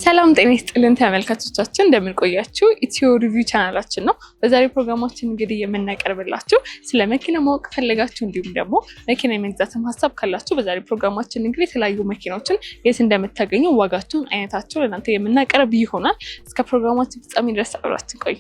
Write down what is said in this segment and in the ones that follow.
ሰላም ጤና ይስጥልን ተመልካቾቻችን እንደምን ቆያችሁ? ኢትዮ ሪቪው ቻናላችን ነው። በዛሬው ፕሮግራማችን እንግዲህ የምናቀርብላችሁ ስለ መኪና ማወቅ ፈለጋችሁ እንዲሁም ደግሞ መኪና የመግዛትም ሀሳብ ካላችሁ በዛሬው ፕሮግራማችን እንግዲህ የተለያዩ መኪናዎችን የት እንደምታገኙ ዋጋቸውን፣ አይነታቸው ለእናንተ የምናቀርብ ይሆናል። እስከ ፕሮግራማችን ፍጻሜ ድረስ አብራችን ቆዩ።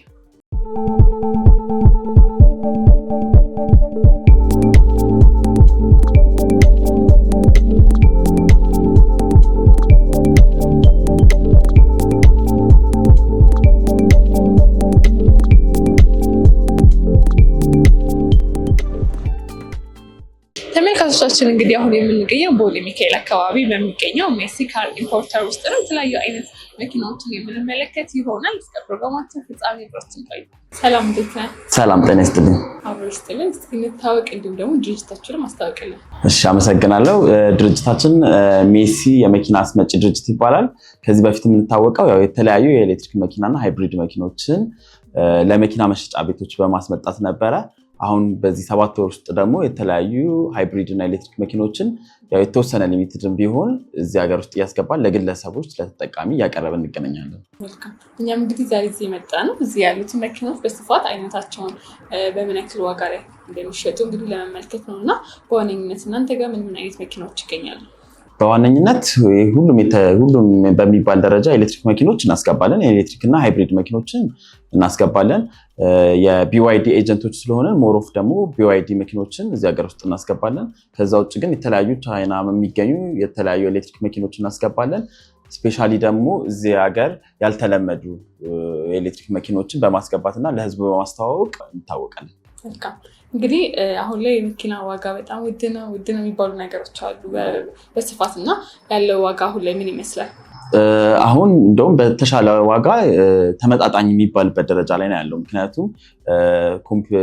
ተመልካቾቻችን እንግዲህ አሁን የምንገኘው ቦሌ ሚካኤል አካባቢ በሚገኘው ሜሲ ካር ኢምፖርተር ውስጥ ነው። የተለያዩ አይነት መኪናዎችን የምንመለከት ይሆናል። እስከ ፕሮግራማችን ፍጻሜ ድረስ ቆዩ። ሰላም እንዴት ነህ? ሰላም ጤና ይስጥልኝ። አብሮ ይስጥልን። እስኪ እንታወቅ እንዲሁም ደግሞ ድርጅታችንን ማስታወቅልን። እሺ፣ አመሰግናለሁ። ድርጅታችን ሜሲ የመኪና አስመጪ ድርጅት ይባላል። ከዚህ በፊት የምንታወቀው ያው የተለያዩ የኤሌክትሪክ መኪናና ሃይብሪድ መኪኖችን ለመኪና መሸጫ ቤቶች በማስመጣት ነበረ። አሁን በዚህ 7 ወር ውስጥ ደግሞ የተለያዩ ሃይብሪድ እና ኤሌክትሪክ መኪኖችን ያው የተወሰነ ሊሚትድም ቢሆን እዚህ ሀገር ውስጥ እያስገባን ለግለሰቦች ለተጠቃሚ እያቀረብን እንገናኛለን። መልካም። እኛም እንግዲህ ዛሬ እዚህ የመጣ ነው እዚህ ያሉትን መኪናዎች በስፋት አይነታቸውን በምን ያክል ዋጋ ላይ እንደሚሸጡ እንግዲህ ለመመልከት ነው እና በዋነኝነት እናንተ ጋር ምን አይነት መኪናዎች ይገኛሉ? በዋነኝነት ሁሉም በሚባል ደረጃ ኤሌክትሪክ መኪኖች እናስገባለን። ኤሌክትሪክ እና ሃይብሪድ መኪኖችን እናስገባለን። የቢዋይዲ ኤጀንቶች ስለሆነ ሞሮፍ ደግሞ ቢዋይዲ መኪኖችን እዚህ ሀገር ውስጥ እናስገባለን። ከዛ ውጭ ግን የተለያዩ ቻይና የሚገኙ የተለያዩ ኤሌክትሪክ መኪኖችን እናስገባለን። ስፔሻሊ ደግሞ እዚህ ሀገር ያልተለመዱ ኤሌክትሪክ መኪኖችን በማስገባትና ለህዝቡ በማስተዋወቅ እንታወቃለን። እንግዲህ አሁን ላይ የመኪና ዋጋ በጣም ውድ ነው የሚባሉ ነገሮች አሉ በስፋት እና ያለው ዋጋ አሁን ላይ ምን ይመስላል? አሁን እንደውም በተሻለ ዋጋ ተመጣጣኝ የሚባልበት ደረጃ ላይ ነው ያለው። ምክንያቱም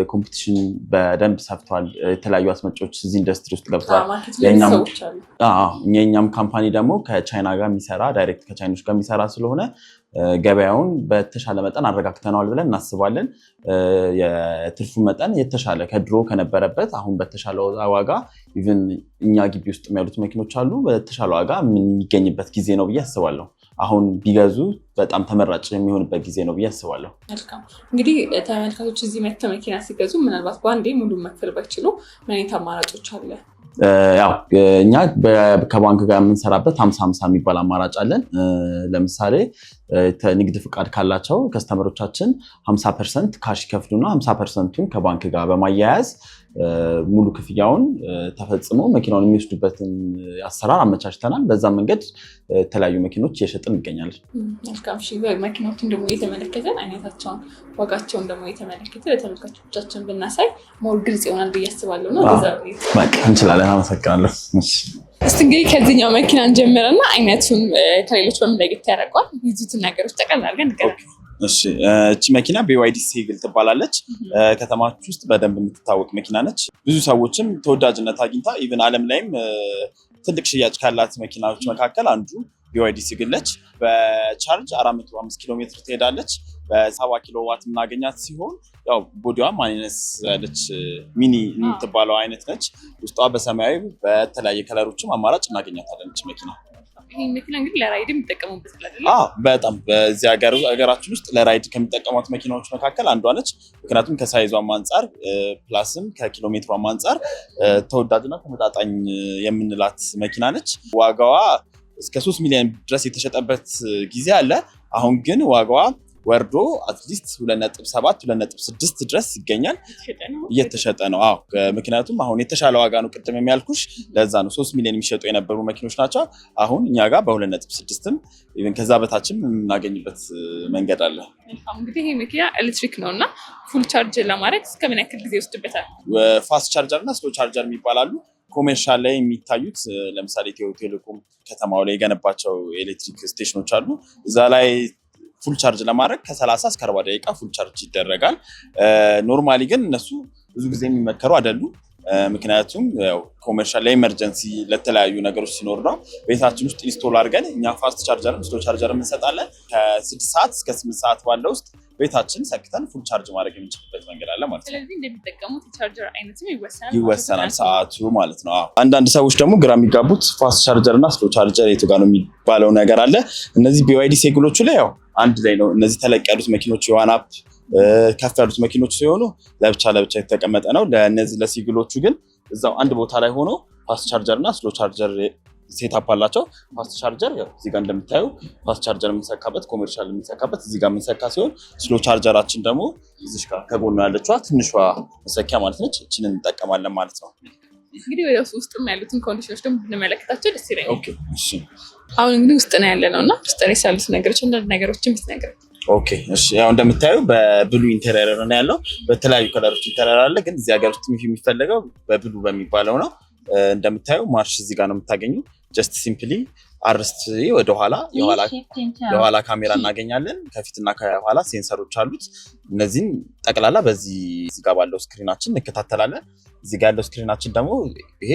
ኮምፒቲሽን በደንብ ሰፍቷል። የተለያዩ አስመጪዎች እዚህ ኢንዱስትሪ ውስጥ ገብተዋል። የእኛም ካምፓኒ ደግሞ ከቻይና ጋር የሚሰራ ዳይሬክት ከቻይኖች ጋር የሚሰራ ስለሆነ ገበያውን በተሻለ መጠን አረጋግተነዋል ብለን እናስባለን። የትርፉ መጠን የተሻለ ከድሮ ከነበረበት አሁን በተሻለ ዋጋ ኢቭን እኛ ግቢ ውስጥ ያሉት መኪኖች አሉ በተሻለ ዋጋ የሚገኝበት ጊዜ ነው ብዬ አስባለሁ። አሁን ቢገዙ በጣም ተመራጭ የሚሆንበት ጊዜ ነው ብዬ አስባለሁ። መልካም። እንግዲህ ተመልካቾች እዚህ መጥተው መኪና ሲገዙ ምናልባት በአንዴ ሙሉ መክፈል ባይችሉ ምን አይነት አማራጮች አለ? ያው እኛ ከባንክ ጋር የምንሰራበት 50-50 የሚባል አማራጭ አለን። ለምሳሌ ንግድ ፍቃድ ካላቸው ከስተመሮቻችን 50% ካሽ ይከፍሉና 50%ቱን ከባንክ ጋር በማያያዝ ሙሉ ክፍያውን ተፈጽሞ መኪናውን የሚወስዱበትን አሰራር አመቻችተናል። በዛ መንገድ የተለያዩ መኪኖች እየሸጥን እንገኛለን። መልካም። እሺ፣ መኪናዎችን ደግሞ የተመለከተን አይነታቸውን ዋጋቸውን ደግሞ የተመለከተ ለተመልካቾቻችን ብናሳይ ሞር ግልጽ ይሆናል ብዬ አስባለሁ ነው። እንችላለን። አመሰግናለሁ። እስቲ እንግዲህ ከዚህኛው መኪና እንጀምርና አይነቱን ከሌሎች በምን ለየት ያደርገዋል ይዙትን ነገሮች ጠቅላላ አድርገን እንገናኛለን። እሺ፣ እቺ መኪና BYD ሲግል ትባላለች። ከተማችሁ ውስጥ በደንብ የምትታወቅ መኪና ነች። ብዙ ሰዎችም ተወዳጅነት አግኝታ ኢቭን ዓለም ላይም ትልቅ ሽያጭ ካላት መኪናዎች መካከል አንዱ BYD ሲግል ነች። በቻርጅ 405 ኪሎ ሜትር ትሄዳለች። በ70 ኪሎ ዋት የምናገኛት ሲሆን ያው ቦዲዋ ማይነስ ያለች ሚኒ የምትባለው አይነት ነች። ውስጧ በሰማያዊ በተለያየ ከለሮችም አማራጭ እናገኛታለን እቺ መኪና። ይሄ መኪና እንግዲህ ለራይድ የሚጠቀሙበት አይደል? በጣም በዚህ ሀገራችን ውስጥ ለራይድ ከሚጠቀሟት መኪናዎች መካከል አንዷ ነች። ምክንያቱም ከሳይዟም አንጻር ፕላስም ከኪሎ ሜትሯም አንጻር ተወዳጅና ተመጣጣኝ የምንላት መኪና ነች። ዋጋዋ እስከ 3 ሚሊዮን ድረስ የተሸጠበት ጊዜ አለ። አሁን ግን ዋጋዋ ወርዶ አትሊስት 2.7 2.6 ድረስ ይገኛል እየተሸጠ ነው። ምክንያቱም አሁን የተሻለ ዋጋ ነው ቅድም የሚያልኩሽ ለዛ ነው። 3 ሚሊዮን የሚሸጡ የነበሩ መኪኖች ናቸው። አሁን እኛ ጋር በ2.6ም ኢቭን ከዛ በታችም የምናገኝበት መንገድ አለ። እንግዲህ ይሄ መኪና ኤሌክትሪክ ነው እና ፉል ቻርጅ ለማድረግ እስከ ምን ያክል ጊዜ ይወስድበታል? ፋስት ቻርጀር እና ስሎ ቻርጀር የሚባላሉ ኮሜርሻል ላይ የሚታዩት ለምሳሌ ኢትዮ ቴሌኮም ከተማው ላይ የገነባቸው ኤሌክትሪክ ስቴሽኖች አሉ። እዛ ላይ ፉል ቻርጅ ለማድረግ ከ30 እስከ 40 ደቂቃ ፉል ቻርጅ ይደረጋል። ኖርማሊ ግን እነሱ ብዙ ጊዜ የሚመከሩ አይደሉም። ምክንያቱም ኮሜርሻል ላይ ኤመርጀንሲ ለተለያዩ ነገሮች ሲኖር ነው። ቤታችን ውስጥ ኢንስቶል አድርገን እኛ ፋስት ቻርጀርም ስሎ ቻርጀርም እንሰጣለን። ከ6 ሰዓት እስከ 8 ሰዓት ባለው ውስጥ ቤታችን ሰክተን ፉል ቻርጅ ማድረግ የምንችልበት መንገድ አለ ማለት ነው። ስለዚህ እንደሚጠቀሙት የቻርጀር አይነትም ይወሰናል ሰዓቱ ማለት ነው። አንዳንድ ሰዎች ደግሞ ግራ የሚጋቡት ፋስት ቻርጀር እና ስሎ ቻርጀር የቱ ጋር ነው የሚባለው ነገር አለ። እነዚህ BYD ሴግሎቹ ላይ ያው አንድ ላይ ነው። እነዚህ ተለቅ ያሉት መኪኖች የዋን አፕ ከፍ ያሉት መኪኖች ሲሆኑ ለብቻ የተቀመጠ ነው። ለእነዚህ ለሲግሎቹ ግን እዛው አንድ ቦታ ላይ ሆኖ ፋስት ቻርጀር እና ስሎ ቻርጀር ሴታፕ አላቸው። ፋስት ቻርጀር ያው እዚህ ጋር እንደምታዩ ፋስት ቻርጀር የምንሰካበት ኮሜርሻል የምንሰካበት እዚህ ጋር የምንሰካ ሲሆን ስሎ ቻርጀራችን ደግሞ እዚህ ጋር ከጎኑ ያለችዋ ትንሿ መሰኪያ ማለት ነች። እቺን እንጠቀማለን ማለት ነው። እንግዲህ ወደ ውስጥም ያሉትን ኮንዲሽኖች ደግሞ ብንመለከታቸው ደስ ይለኛል። ኦኬ እሺ። አሁን እንግዲህ ውስጥ ነው ያለነው እና ውስጥ ላይ ያሉት ነገሮች አንዳንድ ነገሮችን ብትነግረን። ኦኬ እሺ። ያው እንደምታዩ በብሉ ኢንተሪየር ነው ያለው። በተለያዩ ከለሮች ኢንተሪየር አለ፣ ግን እዚህ ሀገር ውስጥ የሚፈለገው በብሉ በሚባለው ነው። እንደምታዩ ማርሽ እዚህ ጋር ነው የምታገኙ። ጀስት ሲምፕሊ አርስት ወደኋላ የኋላ ካሜራ እናገኛለን። ከፊትና ከኋላ ሴንሰሮች አሉት። እነዚህን ጠቅላላ በዚህ ጋር ባለው ስክሪናችን እንከታተላለን። እዚህ ጋር ያለው ስክሪናችን ደግሞ ይሄ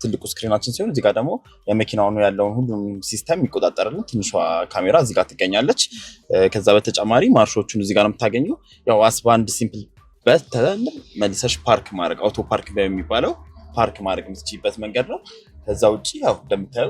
ትልቁ ስክሪናችን ሲሆን እዚህ ጋር ደግሞ የመኪናውን ያለውን ሁሉም ሲስተም የሚቆጣጠርልን ትንሿ ካሜራ እዚህ ጋር ትገኛለች። ከዛ በተጨማሪ ማርሾቹን እዚህ ጋር ነው የምታገኙ። ያው በአንድ ሲምፕል መልሰሽ ፓርክ ማድረግ አውቶ ፓርክ በሚባለው ፓርክ ማድረግ የምትችይበት መንገድ ነው። ከዛ ውጭ ያው እንደምታዩ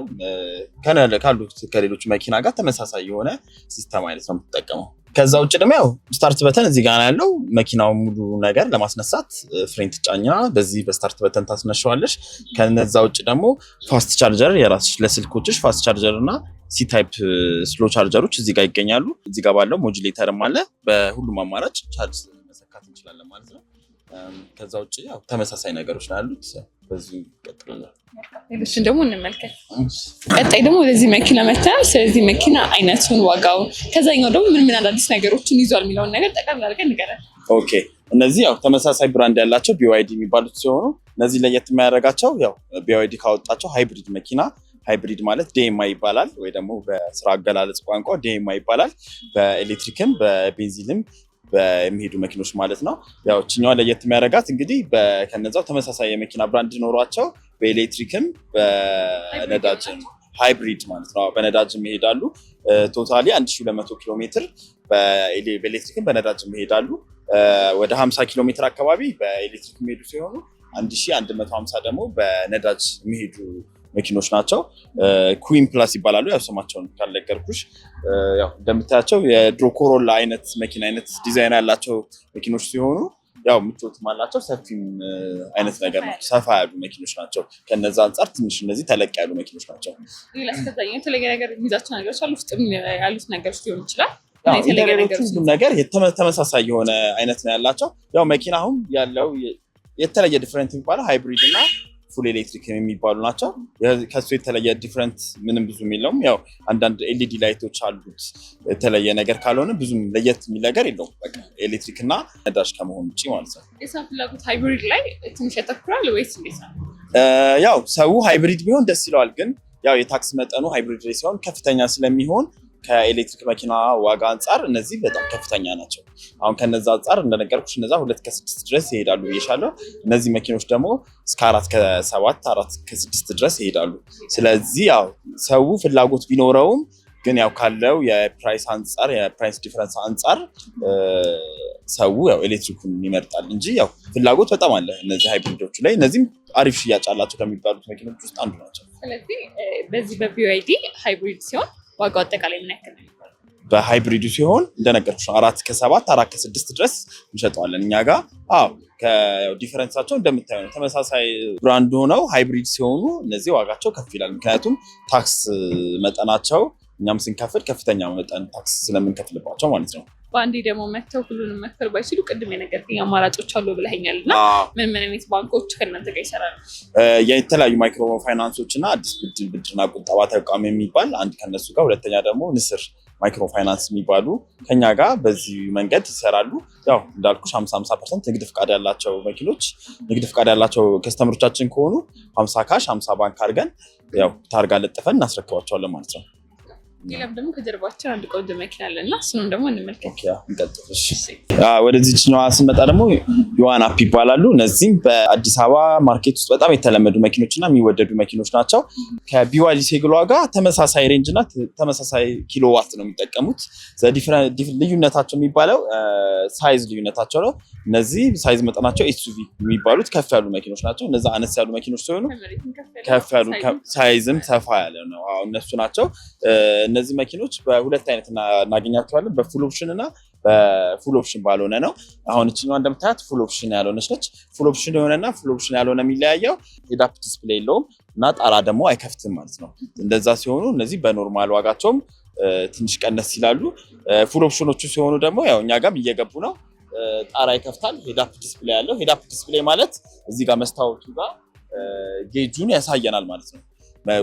ካሉት ከሌሎች መኪና ጋር ተመሳሳይ የሆነ ሲስተም አይነት ነው የምትጠቀመው። ከዛ ውጭ ደግሞ ያው ስታርት በተን እዚህ ጋር ያለው መኪናው ሙሉ ነገር ለማስነሳት ፍሬን ትጫኛ በዚህ በስታርት በተን ታስነሻዋለሽ። ከነዛ ውጭ ደግሞ ፋስት ቻርጀር የራስሽ ለስልኮችሽ ፋስት ቻርጀር እና ሲታይፕ ስሎ ቻርጀሮች እዚህ ጋር ይገኛሉ። እዚህ ጋር ባለው ሞጁሌተርም አለ። በሁሉም አማራጭ ቻርጅ መሰካት እንችላለን ማለት ነው። ከዛ ውጭ ያው ተመሳሳይ ነገሮች ነው ያሉት። በዚህ እንቀጥላለን። ሌሎችን ደግሞ እንመልከት። ቀጣይ ደግሞ ወደዚህ መኪና መተናል። ስለዚህ መኪና አይነቱን፣ ዋጋውን፣ ከዛኛው ደግሞ ምን አዳዲስ ነገሮችን ይዟል የሚለውን ነገር ጠቅላላ አድርገን ንገረን። ኦኬ እነዚህ ያው ተመሳሳይ ብራንድ ያላቸው BYD የሚባሉት ሲሆኑ እነዚህ ለየት የሚያደርጋቸው ያው BYD ካወጣቸው ሃይብሪድ መኪና ሃይብሪድ ማለት DMI ይባላል፣ ወይ ደግሞ በስራ አገላለጽ ቋንቋ DMI ይባላል። በኤሌክትሪክም በቤንዚንም በሚሄዱ መኪኖች ማለት ነው። ያው እችኛዋ ለየት የሚያደርጋት እንግዲህ ከነዛው ተመሳሳይ የመኪና ብራንድ ኖሯቸው በኤሌክትሪክም በነዳጅም ሃይብሪድ ማለት ነው በነዳጅም ይሄዳሉ። ቶታሊ 1200 ኪሎ ሜትር በኤሌክትሪክም በነዳጅም ይሄዳሉ። ወደ 50 ኪሎ ሜትር አካባቢ በኤሌክትሪክ የሚሄዱ ሲሆኑ 1150 ደግሞ በነዳጅ የሚሄዱ መኪኖች ናቸው። ኩዊን ፕላስ ይባላሉ። ያው ስማቸውን ካልነገርኩሽ ያው እንደምታያቸው የድሮ ኮሮላ አይነት መኪና አይነት ዲዛይን ያላቸው መኪኖች ሲሆኑ ያው ምቾትም አላቸው። ሰፊም አይነት ነገር ነው። ሰፋ ያሉ መኪኖች ናቸው። ከነዛ አንጻር ትንሽ እነዚህ ተለቅ ያሉ መኪኖች ናቸው። የተለየ ነገር የሚይዛቸው ነገሮች አሉ። ውስጥም ያሉት ነገሮች ሊሆን ይችላል። ሁሉም ነገር ተመሳሳይ የሆነ አይነት ነው ያላቸው። ያው መኪና አሁን ያለው የተለየ ዲፍረንት የሚባለው ሃይብሪድ እና ፉል ኤሌክትሪክ የሚባሉ ናቸው። ከሱ የተለየ ዲፍረንት ምንም ብዙም የለውም። ያው አንዳንድ ኤልኢዲ ላይቶች አሉት። የተለየ ነገር ካልሆነ ብዙም ለየት የሚል ነገር የለውም። በቃ ኤሌክትሪክ እና ነዳጅ ከመሆን ውጭ ማለት ነው። የሰው ፍላጎት ሃይብሪድ ላይ ትንሽ ያተኩራል ወይስ እንዴት ነው? ያው ሰው ሃይብሪድ ቢሆን ደስ ይለዋል፣ ግን ያው የታክስ መጠኑ ሃይብሪድ ላይ ሲሆን ከፍተኛ ስለሚሆን ከኤሌክትሪክ መኪና ዋጋ አንጻር እነዚህ በጣም ከፍተኛ ናቸው። አሁን ከነዛ አንጻር እንደነገርኩሽ እነዛ 2.6 ድረስ ይሄዳሉ ብዬሻለሁ። እነዚህ መኪኖች ደግሞ እስከ 4.7 4.6 ድረስ ይሄዳሉ። ስለዚህ ያው ሰው ፍላጎት ቢኖረውም ግን ያው ካለው የፕራይስ አንጻር የፕራይስ ዲፈረንስ አንጻር ሰው ያው ኤሌክትሪኩን ይመርጣል እንጂ ያው ፍላጎት በጣም አለ እነዚህ ሃይብሪዶቹ ላይ። እነዚህም አሪፍ ሽያጭ አላቸው ከሚባሉት መኪኖች ውስጥ አንዱ ናቸው። ስለዚህ በዚህ በBYD ሃይብሪድ ሲሆን ዋጋው አጠቃላይ ምን ያክል ነው? በሃይብሪዱ ሲሆን እንደነገርኩሽ 4.7 4.6 ድረስ እንሸጠዋለን እኛ ጋር። ዲፈረንሳቸው እንደምታዩ ነው። ተመሳሳይ ብራንድ ሆነው ሃይብሪድ ሲሆኑ እነዚህ ዋጋቸው ከፍ ይላል። ምክንያቱም ታክስ መጠናቸው እኛም ስንከፍል ከፍተኛ መጠን ታክስ ስለምንከፍልባቸው ማለት ነው። በአንዴ ደግሞ መተው ሁሉንም መክፈል ባይችሉ ቅድም የነገርከኝ አማራጮች አሉ ብለኸኛል እና ምን አይነት ባንኮች ከእናንተ ጋር ይሰራሉ? የተለያዩ ማይክሮ ፋይናንሶች እና አዲስ ብድርና ቁጠባ ተቋም የሚባል አንድ ከነሱ ጋር፣ ሁለተኛ ደግሞ ንስር ማይክሮ ፋይናንስ የሚባሉ ከኛ ጋር በዚህ መንገድ ይሰራሉ። ያው እንዳልኩሽ 50% ንግድ ፍቃድ ያላቸው መኪኖች ንግድ ፍቃድ ያላቸው ከስተመሮቻችን ከሆኑ 50 ካሽ 50 ባንክ አድርገን ያው ታርጋ ለጥፈን እናስረክባቸዋለን ማለት ነው። ሌላም ደግሞ ከጀርባችን አንድ ቆንጆ መኪና አለ እና እሱንም ደግሞ እንመልከት። ወደዚህኛዋ ስንመጣ ደግሞ ዮዋን አፕ ይባላሉ። እነዚህም በአዲስ አበባ ማርኬት ውስጥ በጣም የተለመዱ መኪኖች እና የሚወደዱ መኪኖች ናቸው። ከቢዋይዲ ሴግሏ ጋር ተመሳሳይ ሬንጅ እና ተመሳሳይ ኪሎዋት ነው የሚጠቀሙት። ልዩነታቸው የሚባለው ሳይዝ ልዩነታቸው ነው። እነዚህ ሳይዝ መጠናቸው ኤስዩቪ የሚባሉት ከፍ ያሉ መኪኖች ናቸው። እነዛ አነስ ያሉ መኪኖች ሲሆኑ ከፍ ያሉ ሳይዝም ሰፋ ያለ ነው እነሱ ናቸው። እነዚህ መኪኖች በሁለት አይነት እናገኛቸዋለን፣ በፉል ኦፕሽን እና በፉል ኦፕሽን ባልሆነ ነው። አሁን እችኛዋ እንደምታያት ፉል ኦፕሽን ያልሆነች ነች። ፉል ኦፕሽን የሆነና ፉል ኦፕሽን ያልሆነ የሚለያየው ሄድ አፕ ዲስፕሌይ የለውም እና ጣራ ደግሞ አይከፍትም ማለት ነው። እንደዛ ሲሆኑ እነዚህ በኖርማል ዋጋቸውም ትንሽ ቀነስ ይላሉ። ፉል ኦፕሽኖቹ ሲሆኑ ደግሞ ያው እኛ ጋርም እየገቡ ነው። ጣራ ይከፍታል። ሄድ አፕ ዲስፕሌይ ያለው። ሄድ አፕ ዲስፕሌይ ማለት እዚህ ጋር መስታወቱ ጋር ጌጁን ያሳየናል ማለት ነው።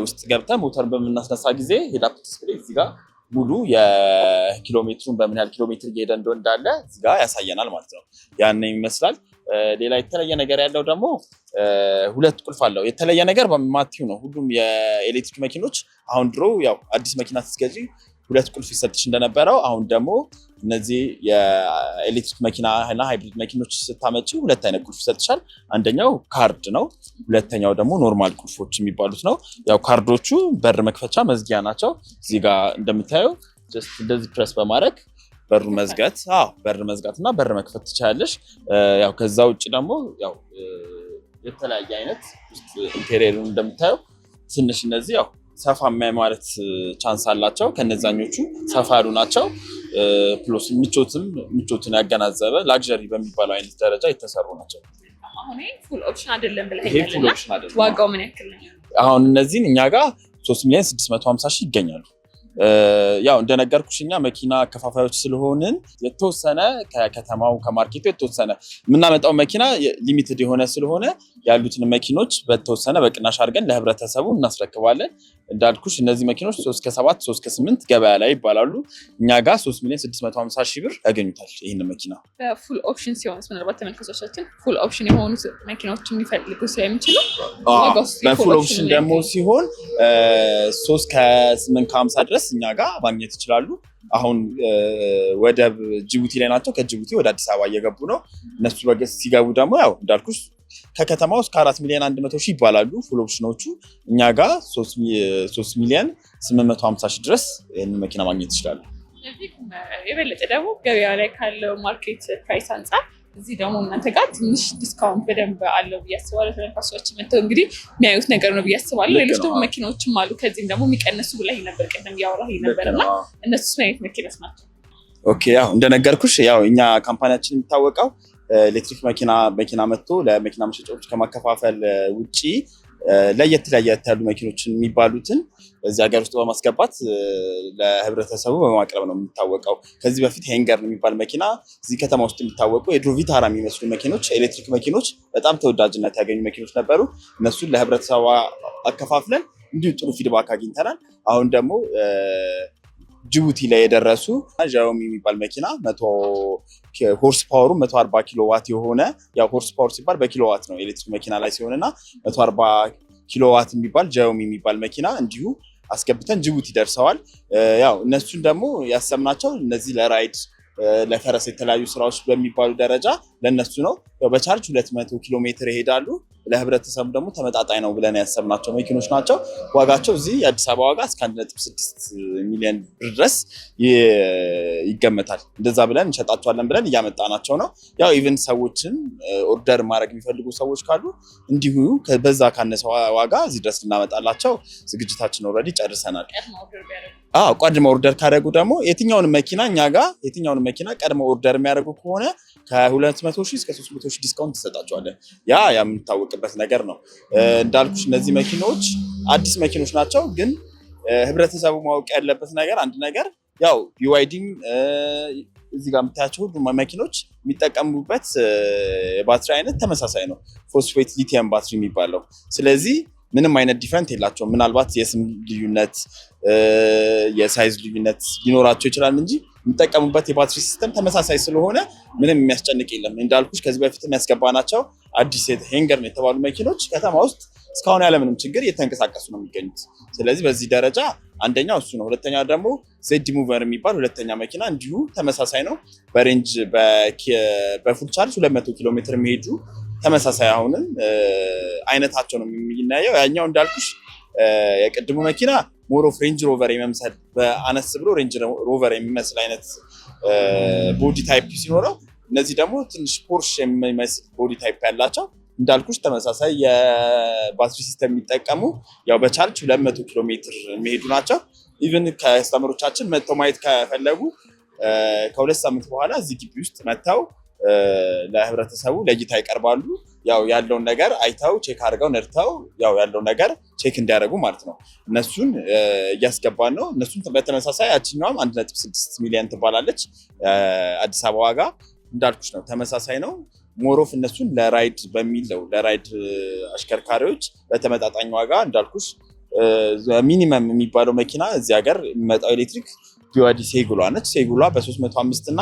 ውስጥ ገብተን ሞተር በምናስነሳ ጊዜ ሄድ አፕ ዲስፕሌይ እዚህ ጋር ሙሉ የኪሎሜትሩን በምን ያህል ኪሎሜትር እየሄደ እንዳለ እዚህ ጋር ያሳየናል ማለት ነው። ያን ይመስላል። ሌላ የተለየ ነገር ያለው ደግሞ ሁለት ቁልፍ አለው። የተለየ ነገር በማቲው ነው። ሁሉም የኤሌክትሪክ መኪኖች አሁን ድሮ ያው አዲስ መኪና ስትገዢ ሁለት ቁልፍ ይሰጥሽ እንደነበረው አሁን ደግሞ እነዚህ የኤሌክትሪክ መኪና እና ሃይብሪድ መኪኖች ስታመጪ ሁለት አይነት ቁልፍ ይሰጥሻል። አንደኛው ካርድ ነው፣ ሁለተኛው ደግሞ ኖርማል ቁልፎች የሚባሉት ነው። ያው ካርዶቹ በር መክፈቻ መዝጊያ ናቸው። እዚህ ጋር እንደምታየው ጀስት እንደዚህ ፕሬስ በማድረግ በሩ መዝጋት፣ በር መዝጋት እና በር መክፈት ትችላለሽ። ያው ከዛ ውጭ ደግሞ ያው የተለያየ አይነት ኢንቴሪየሩን እንደምታየው ትንሽ እነዚህ ያው ሰፋ ማለት ቻንስ አላቸው። ከነዛኞቹ ሰፋ ያሉ ናቸው። ፕሎስ ምቾትን ያገናዘበ ላግዠሪ በሚባለው አይነት ደረጃ የተሰሩ ናቸው። አሁን ፉል ኦፕሽን አይደለም ብለኸኛልና ዋጋው ምን ያክል ነው? አሁን እነዚህን እኛ ጋር 3,650,000 ይገኛሉ። ያው እንደነገርኩሽ እኛ መኪና አከፋፋዮች ስለሆንን የተወሰነ ከከተማው ከማርኬቱ የተወሰነ የምናመጣው መኪና ሊሚትድ የሆነ ስለሆነ ያሉትን መኪኖች በተወሰነ በቅናሽ አድርገን ለህብረተሰቡ እናስረክባለን። እንዳልኩሽ እነዚህ መኪኖች 3,700,000 3,800,000 ገበያ ላይ ይባላሉ። እኛ ጋር 3,650,000 ብር ያገኙታል ይህንን መኪና። በፉል ኦፕሽን ሲሆን ምናልባት ተመልካቾቻችን ፉል ኦፕሽን የሆኑ መኪናዎች የሚፈልጉ ስለሚችሉ በፉል ኦፕሽን ደግሞ ሲሆን 3,850,000 ድረስ እኛ ጋር ማግኘት ይችላሉ። አሁን ወደብ ጅቡቲ ላይ ናቸው። ከጅቡቲ ወደ አዲስ አበባ እየገቡ ነው። እነሱ ሲገቡ ደግሞ ያው እንዳልኩሽ ከከተማው እስከ 4,100,000 ይባላሉ ፉል ኦፕሽኖቹ። እኛ ጋር 3,850,000 ድረስ ይህንን መኪና ማግኘት ይችላሉ። የበለጠ ደግሞ ገበያ ላይ ካለው ማርኬት ፕራይስ አንጻር እዚህ ደግሞ እናንተ ጋር ትንሽ ዲስካውንት በደንብ አለው ብዬ አስባለሁ። ተነፋሶች መጥተው እንግዲህ የሚያዩት ነገር ነው ብዬ አስባለሁ። ሌሎች ደግሞ መኪናዎችም አሉ ከዚህም ደግሞ የሚቀነሱ ብለህ ነበር፣ ቅድም እያወራህ ነበር እና እነሱስ ምን አይነት መኪናዎች ናቸው? ኦኬ ያው እንደነገርኩሽ ያው እኛ ካምፓኒያችን የሚታወቀው ኤሌክትሪክ መኪና መጥቶ ለመኪና መሸጫዎች ከማከፋፈል ውጪ ለየት ያሉ መኪኖችን የሚባሉትን እዚህ ሀገር ውስጥ በማስገባት ለህብረተሰቡ በማቅረብ ነው የሚታወቀው። ከዚህ በፊት ሄንገር የሚባል መኪና እዚህ ከተማ ውስጥ የሚታወቁ የድሮ ቪታራ የሚመስሉ መኪኖች ኤሌክትሪክ መኪኖች በጣም ተወዳጅነት ያገኙ መኪኖች ነበሩ። እነሱን ለህብረተሰቡ አከፋፍለን እንዲሁ ጥሩ ፊድባክ አግኝተናል። አሁን ደግሞ ጅቡቲ ላይ የደረሱ ዣኦሚ የሚባል መኪና 100 ሆርስ ፓወሩ 140 ኪሎዋት የሆነ ያው ሆርስ ፓወር ሲባል በኪሎዋት ነው ኤሌክትሪክ መኪና ላይ ሲሆንና 140 ኪሎዋት የሚባል ዣኦሚ የሚባል መኪና እንዲሁ አስገብተን ጅቡቲ ደርሰዋል። ያው እነሱን ደግሞ ያሰብናቸው እነዚህ ለራይድ ለፈረስ የተለያዩ ስራዎች በሚባሉ ደረጃ ለነሱ ነው። ያው በቻርጅ 200 ኪሎ ሜትር ይሄዳሉ። ለህብረተሰቡ ደግሞ ተመጣጣኝ ነው ብለን ያሰብናቸው መኪኖች ናቸው። ዋጋቸው እዚህ የአዲስ አበባ ዋጋ እስከ 1.6 ሚሊዮን ብር ድረስ ይገመታል። እንደዛ ብለን እንሸጣቸዋለን ብለን እያመጣናቸው ነው። ያው ኢቨን ሰዎችን ኦርደር ማድረግ የሚፈልጉ ሰዎች ካሉ እንዲሁ በዛ ካነሰ ዋጋ እዚህ ድረስ ልናመጣላቸው ዝግጅታችን ኦልሬዲ ጨርሰናል። ቀድመው ኦርደር ካደረጉ ደግሞ የትኛውን መኪና እኛ ጋር የትኛውን መኪና ቀድመው ኦርደር የሚያደርጉ ከሆነ ከ200,000 እስከ 300,000 ዲስካውንት እንሰጣቸዋለን። ያ የምንታወቅበት ነገር ነው። እንዳልኩሽ እነዚህ መኪኖች አዲስ መኪኖች ናቸው። ግን ህብረተሰቡ ማወቅ ያለበት ነገር አንድ ነገር ያው ቢዋይዲም እዚህ ጋር የምታያቸው ሁሉም መኪኖች የሚጠቀሙበት የባትሪ አይነት ተመሳሳይ ነው፣ ፎስፌት ሊቲየም ባትሪ የሚባለው። ስለዚህ ምንም አይነት ዲፈረንት የላቸውም። ምናልባት የስም ልዩነት የሳይዝ ልዩነት ሊኖራቸው ይችላል እንጂ የሚጠቀሙበት የባትሪ ሲስተም ተመሳሳይ ስለሆነ ምንም የሚያስጨንቅ የለም። እንዳልኩሽ ከዚህ በፊት የሚያስገባናቸው አዲስ ሄንገር የተባሉ መኪኖች ከተማ ውስጥ እስካሁን ያለምንም ችግር እየተንቀሳቀሱ ነው የሚገኙት። ስለዚህ በዚህ ደረጃ አንደኛው እሱ ነው። ሁለተኛው ደግሞ ዜድ ሙቨር የሚባል ሁለተኛ መኪና እንዲሁ ተመሳሳይ ነው። በሬንጅ በፉል ቻርጅ 200 ኪሎ ሜትር የሚሄዱ ተመሳሳይ አሁንም አይነታቸው ነው የሚናየው። ያኛው እንዳልኩሽ የቅድሙ መኪና ሞር ኦፍ ሬንጅ ሮቨር የመምሰል በአነስ ብሎ ሬንጅ ሮቨር የሚመስል አይነት ቦዲ ታይፕ ሲኖረው፣ እነዚህ ደግሞ ትንሽ ፖርሽ የሚመስል ቦዲ ታይፕ ያላቸው እንዳልኩሽ ተመሳሳይ የባትሪ ሲስተም የሚጠቀሙ ያው በቻርጅ 200 ኪሎ ሜትር የሚሄዱ ናቸው። ኢቭን ከስተመሮቻችን መጥተው ማየት ከፈለጉ ከ2 ሳምንት በኋላ እዚህ ግቢ ውስጥ መጥተው ለህብረተሰቡ ለእይታ ይቀርባሉ። ያው ያለውን ነገር አይተው ቼክ አድርገው ነድተው ያው ያለውን ነገር ቼክ እንዲያደርጉ ማለት ነው። እነሱን እያስገባን ነው። እነሱን በተመሳሳይ ያችኛዋም 1.6 ሚሊዮን ትባላለች። አዲስ አበባ ዋጋ እንዳልኩሽ ነው፣ ተመሳሳይ ነው። ሞሮፍ እነሱን ለራይድ በሚለው ለራይድ አሽከርካሪዎች በተመጣጣኝ ዋጋ እንዳልኩሽ ሚኒመም የሚባለው መኪና እዚህ ሀገር የሚመጣው ኤሌክትሪክ ቢዋይዲ ሴጉሏ ነች። ሴጉሏ በ305 እና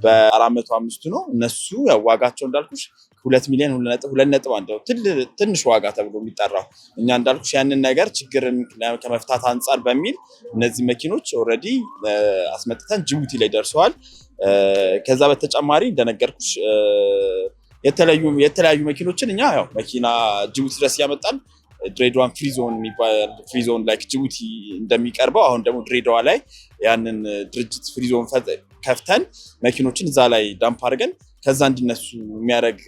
በ405 ነው። እነሱ ያው ዋጋቸው እንዳልኩሽ 2 ሚሊዮን 2.1 ትንሽ ዋጋ ተብሎ የሚጠራው። እኛ እንዳልኩሽ ያንን ነገር ችግርን ከመፍታት አንጻር በሚል እነዚህ መኪኖች ኦልሬዲ አስመጥተን ጅቡቲ ላይ ደርሰዋል። ከዛ በተጨማሪ እንደነገርኩሽ የተለያዩ መኪኖችን እኛ ያው መኪና ጅቡቲ ድረስ እያመጣን ድሬዳዋን ፍሪዞን የሚባል ፍሪዞን ላይክ ጅቡቲ እንደሚቀርበው አሁን ደግሞ ድሬዳዋ ላይ ያንን ድርጅት ፍሪዞን ከፍተን መኪኖችን እዛ ላይ ዳምፕ አድርገን ከዛ እንዲነሱ የሚያደርግ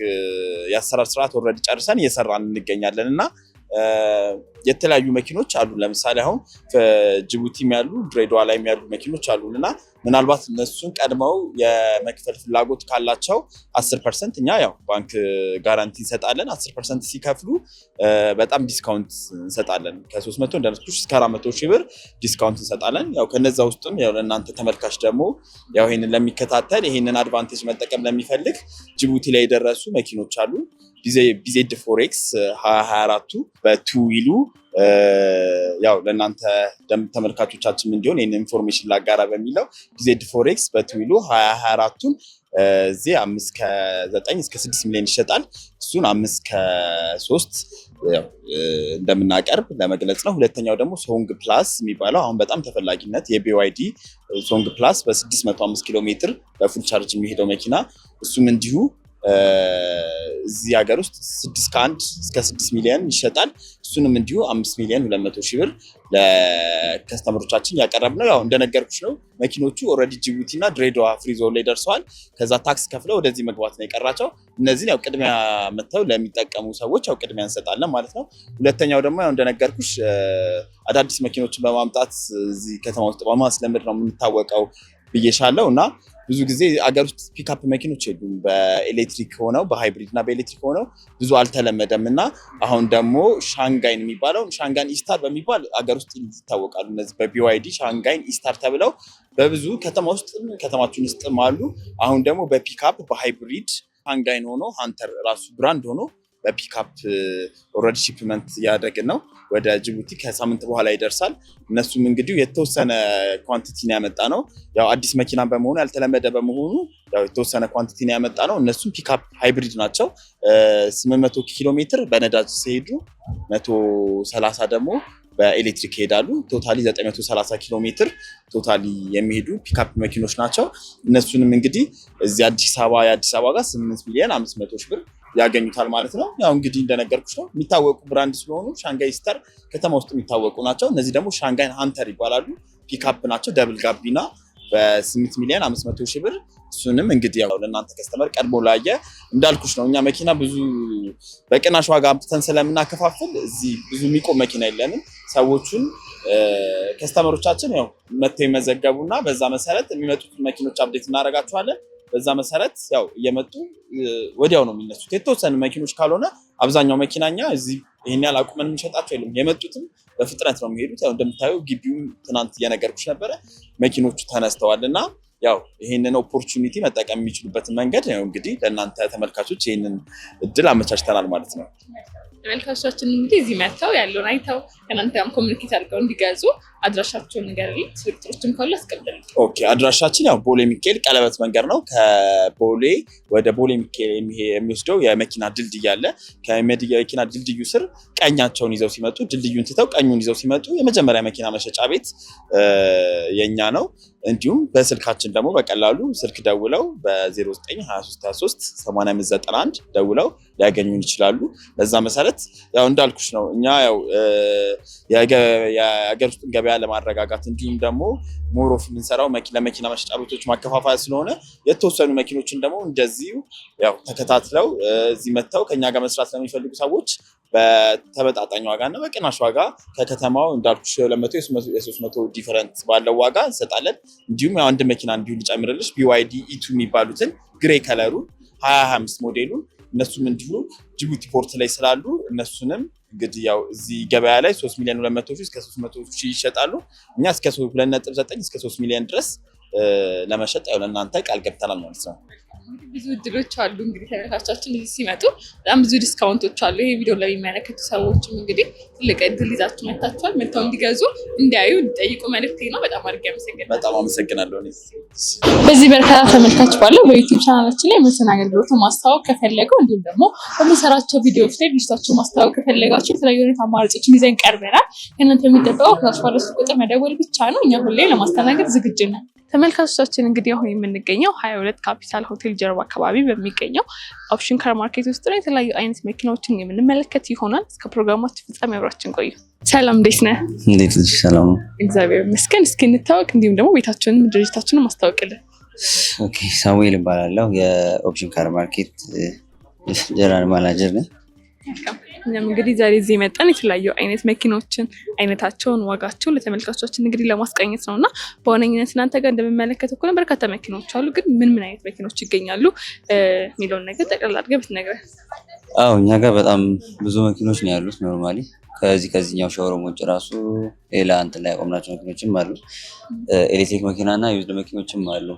የአሰራር ስርዓት ኦልሬዲ ጨርሰን እየሰራን እንገኛለን እና የተለያዩ መኪኖች አሉ። ለምሳሌ አሁን ጅቡቲም ያሉ ድሬዳዋ ላይም ያሉ መኪኖች አሉ እና ምናልባት እነሱን ቀድመው የመክፈል ፍላጎት ካላቸው 10% እኛ ያው ባንክ ጋራንቲ እንሰጣለን። 10% ሲከፍሉ በጣም ዲስካውንት እንሰጣለን። ከ300 እንደነስኩሽ እስከ 400 ሺህ ብር ዲስካውንት እንሰጣለን። ያው ከነዛ ውስጥም ያው ለእናንተ ተመልካች ደግሞ ያው ይሄንን ለሚከታተል ይሄንን አድቫንቴጅ መጠቀም ለሚፈልግ ጅቡቲ ላይ የደረሱ መኪኖች አሉ። ቢዜድ ፎሬክስ 2024 በቱ ዊሉ ያው ለእናንተ ተመልካቾቻችን እንዲሆን ይህን ኢንፎርሜሽን ላጋራ በሚለው ቢዜድ ፎሬክስ በቱ ዊሉ 2024ቱን እዚህ 5 ከ9 እስከ 6 ሚሊዮን ይሸጣል። እሱን 5 ከ3 እንደምናቀርብ ለመግለጽ ነው። ሁለተኛው ደግሞ ሶንግ ፕላስ የሚባለው አሁን በጣም ተፈላጊነት የቢዋይዲ ሶንግ ፕላስ በ605 ኪሎ ሜትር በፉል ቻርጅ የሚሄደው መኪና እሱም እንዲሁ እዚህ ሀገር ውስጥ 6 ከ1 እስከ 6 ሚሊዮን ይሸጣል። እሱንም እንዲሁ 5 ሚሊዮን 200 ሺህ ብር ለከስተመሮቻችን ያቀረብነው። ያው እንደነገርኩሽ ነው መኪኖቹ ኦልሬዲ ጅቡቲ እና ድሬዳዋ ፍሪዞን ላይ ደርሰዋል። ከዛ ታክስ ከፍለው ወደዚህ መግባት ነው የቀራቸው። እነዚህን ያው ቅድሚያ መጥተው ለሚጠቀሙ ሰዎች ያው ቅድሚያ እንሰጣለን ማለት ነው። ሁለተኛው ደግሞ ያው እንደነገርኩሽ አዳዲስ መኪኖችን በማምጣት እዚህ ከተማ ውስጥ በማስለመድ ነው የምንታወቀው ብዬሻለሁ እና ብዙ ጊዜ አገር ውስጥ ፒክአፕ መኪኖች የሉም። በኤሌክትሪክ ሆነው በሃይብሪድ እና በኤሌክትሪክ ሆነው ብዙ አልተለመደም እና አሁን ደግሞ ሻንጋይን የሚባለው ሻንጋይን ኢስታር በሚባል አገር ውስጥ ይታወቃሉ። እነዚህ በቢዋይዲ ሻንጋይን ኢስታር ተብለው በብዙ ከተማችን ውስጥም አሉ። አሁን ደግሞ በፒክአፕ በሃይብሪድ ሻንጋይን ሆኖ ሃንተር ራሱ ብራንድ ሆኖ በፒክአፕ ኦልሬዲ ሺፕመንት እያደረግን ነው። ወደ ጅቡቲ ከሳምንት በኋላ ይደርሳል። እነሱም እንግዲህ የተወሰነ ኳንቲቲን ያመጣ ነው። ያው አዲስ መኪና በመሆኑ ያልተለመደ በመሆኑ ያው የተወሰነ ኳንቲቲን ያመጣ ነው። እነሱም ፒክአፕ ሃይብሪድ ናቸው። 800 ኪሎ ሜትር በነዳጅ ሲሄዱ 130 ደግሞ በኤሌክትሪክ ይሄዳሉ። ቶታሊ 930 ኪሎ ሜትር ቶታሊ የሚሄዱ ፒክአፕ መኪኖች ናቸው። እነሱንም እንግዲህ እዚህ የአዲስ አበባ ጋር 8 ሚሊዮን 500 ሺህ ብር ያገኙታል ማለት ነው። ያው እንግዲህ እንደነገርኩሽ ነው የሚታወቁ ብራንድ ስለሆኑ ሻንጋይ ስታር ከተማ ውስጥ የሚታወቁ ናቸው። እነዚህ ደግሞ ሻንጋይ ሃንተር ይባላሉ። ፒክአፕ ናቸው። ደብል ጋቢና በ8 ሚሊዮን 500 ሺህ ብር። እሱንም እንግዲህ ያው ለእናንተ ከስተመር ቀድሞ ላየ እንዳልኩሽ ነው እኛ መኪና ብዙ በቅናሽ ዋጋ አምጥተን ስለምናከፋፍል እዚህ ብዙ የሚቆም መኪና የለንም። ሰዎቹን ከስተመሮቻችን ያው መጥተው ይመዘገቡና በዛ መሰረት የሚመጡትን መኪኖች አፕዴት እናደርጋቸዋለን። በዛ መሰረት ያው እየመጡ ወዲያው ነው የሚነሱት። የተወሰኑ መኪኖች ካልሆነ አብዛኛው መኪናኛ እዚህ ይሄን ያህል አቁመን የምንሸጣቸው የለም። የመጡትም በፍጥነት ነው የሚሄዱት። ያው እንደምታየው ግቢውም ትናንት እየነገርኩሽ ነበረ መኪኖቹ ተነስተዋል እና ያው ይሄንን ኦፖርቹኒቲ መጠቀም የሚችሉበትን መንገድ ያው እንግዲህ ለእናንተ ተመልካቾች ይሄንን እድል አመቻችተናል ማለት ነው። ተመልካቾቻችን እንግዲህ እዚህ መጥተው ያለውን አይተው ከእናንተ ጋርም ኮሚኒኬት አድርገው እንዲገዙ አድራሻቸውን ንገሩልኝ። ስልክ ቁጥሮችም ካሉ አስቀምጡልኝ። ኦኬ፣ አድራሻችን ያው ቦሌ ሚካኤል ቀለበት መንገድ ነው። ከቦሌ ወደ ቦሌ ሚካኤል የሚወስደው የመኪና ድልድይ አለ። ከመኪና ድልድዩ ስር ቀኛቸውን ይዘው ሲመጡ፣ ድልድዩን ትተው ቀኙን ይዘው ሲመጡ የመጀመሪያ መኪና መሸጫ ቤት የኛ ነው። እንዲሁም በስልካችን ደግሞ በቀላሉ ስልክ ደውለው በ0923238591 ደውለው ሊያገኙን ይችላሉ። በዛ መሰረት ያው እንዳልኩሽ ነው እኛ ያው የሀገር ውስጥ ገበያ ለማረጋጋት እንዲሁም ደግሞ ሞሮፍ የምንሰራው ለመኪና መሸጫ ቤቶች ማከፋፈያ ስለሆነ የተወሰኑ መኪኖችን ደግሞ እንደዚሁ ያው ተከታትለው እዚህ መጥተው ከኛ ጋር መስራት ለሚፈልጉ ሰዎች በተመጣጣኝ ዋጋ እና በቅናሽ ዋጋ ከከተማው እንዳልኩሽ 200 የ300 ዲፈረንት ባለው ዋጋ እንሰጣለን። እንዲሁም ያው አንድ መኪና እንዲሁ ልጨምርልሽ BYD E2 የሚባሉትን ግሬ ከለሩ 2025 ሞዴሉ እነሱም እንዲሁ ጅቡቲ ፖርት ላይ ስላሉ እነሱንም እንግዲህ ያው እዚህ ገበያ ላይ 3,200,000 እስከ 300,000 ይሸጣሉ። እኛ እስከ 2.9 እስከ 3 ሚሊዮን ድረስ ለመሸጥ ያው ለእናንተ ቃል ገብተናል ማለት ነው። ብዙ እድሎች አሉ። እንግዲህ ተመልካቾቻችን እዚህ ሲመጡ በጣም ብዙ ዲስካውንቶች አሉ። ይሄ ቪዲዮ ላይ የሚመለከቱ ሰዎችም እንግዲህ ትልቅ እድል ይዛችሁ መጥታችኋል። መጥተው እንዲገዙ እንዲያዩ እንዲጠይቁ መልዕክቴ ነው። በጣም አድርጌ አመሰግናለሁ። በጣም አመሰግናለሁ። በዚህ በርካታ ተመልካች ባለው በዩቲዩብ ቻናላችን ላይ የምርትና አገልግሎትን ማስተዋወቅ ከፈለገው እንዲሁም ደግሞ በምንሰራቸው ቪዲዮዎች ላይ ድርጅታችሁን ማስተዋወቅ ከፈለጋችሁ የተለያዩ አይነት አማራጮችን ይዘን ቀርበናል። ከእናንተ የሚጠበቀው ከታች ባለው ቁጥር መደወል ብቻ ነው። እኛ ሁሌ ለማስተናገድ ዝግጁ ነን። ተመልካቾቻችን እንግዲህ አሁን የምንገኘው 22 ካፒታል ሆቴል ጀርባ አካባቢ በሚገኘው ኦፕሽን ካር ማርኬት ውስጥ ነው። የተለያዩ አይነት መኪናዎችን የምንመለከት ይሆናል። እስከ ፕሮግራማችን ፍጻሜ አብራችን ቆዩ። ሰላም፣ እንዴት ነህ? እንዴት ነሽ? ሰላም ነው፣ እግዚአብሔር ይመስገን። እስኪ እንታወቅ፣ እንዲሁም ደግሞ ቤታችንን ድርጅታችንን ማስታወቅልን። ኦኬ፣ ሳሙኤል እባላለሁ። የኦፕሽን ካር ማርኬት ጀነራል ማናጀር ነኝ። እኛም እንግዲህ ዛሬ እዚህ መጠን የተለያዩ አይነት መኪናዎችን አይነታቸውን፣ ዋጋቸውን ለተመልካቾቻችን እንግዲህ ለማስቃኘት ነው እና በዋነኝነት እናንተ ጋር እንደምመለከተው ከሆነ በርካታ መኪናዎች አሉ። ግን ምን አይነት መኪናዎች ይገኛሉ የሚለውን ነገር ጠቅላላ አድርገህ ብትነግረን። አዎ፣ እኛ ጋር በጣም ብዙ መኪኖች ነው ያሉት። ኖርማሊ ከዚህኛው ሾሩሞች ራሱ ሌላ እንትን ላይ ያቆምናቸው መኪኖችም አሉ። ኤሌክትሪክ መኪና እና ዩዝድ መኪኖችም አሉ።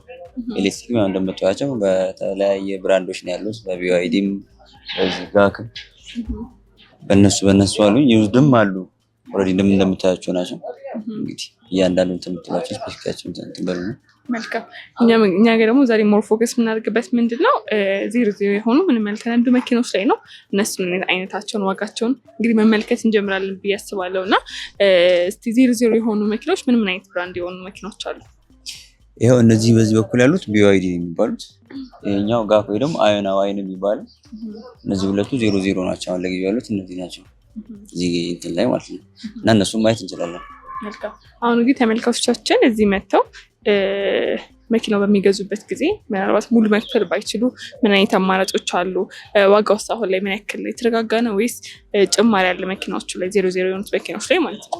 ኤሌክትሪክ እንደምታዩቸው በተለያየ ብራንዶች ነው ያሉት። በቢዋይዲም ጋክም በእነሱ አሉ። ዩዝድም አሉ። ኦልሬዲ እንደምታያቸው ናቸው። እንግዲህ እያንዳንዱ የምትሏቸው ስፔሲፊካቸውን ትንበሉ ነው። መልካም። እኛ ጋር ደግሞ ዛሬ ሞር ፎከስ የምናደርግበት ምንድን ነው 00 የሆኑ ምንመልከት መኪኖች ላይ ነው። እነሱን አይነታቸውን፣ ዋጋቸውን እንግዲህ መመልከት እንጀምራለን ብዬ አስባለሁ እና እስቲ 00 የሆኑ መኪኖች ምን አይነት ብራንድ የሆኑ መኪኖች አሉ? ይኸው እነዚህ በዚህ በኩል ያሉት BYD የሚባሉት፣ ይሄኛው ጋክ ወይ ደግሞ አዮና ዋይን የሚባለው፣ እነዚህ ሁለቱ 00 ናቸው። አሁን ለጊዜው ያሉት እነዚህ ናቸው እዚህ እንትን ላይ ማለት ነው እና እነሱን ማየት እንችላለን። መልካም። አሁን እንግዲህ ተመልካቾቻችን እዚህ መጥተው መኪናው በሚገዙበት ጊዜ ምናልባት ሙሉ መክፈል ባይችሉ ምን አይነት አማራጮች አሉ? ዋጋ ውስጥ አሁን ላይ ምን ያክል የተረጋጋ ነው ወይስ ጭማሪ ያለ መኪናዎቹ ላይ 00 የሆኑት መኪናዎች ላይ ማለት ነው?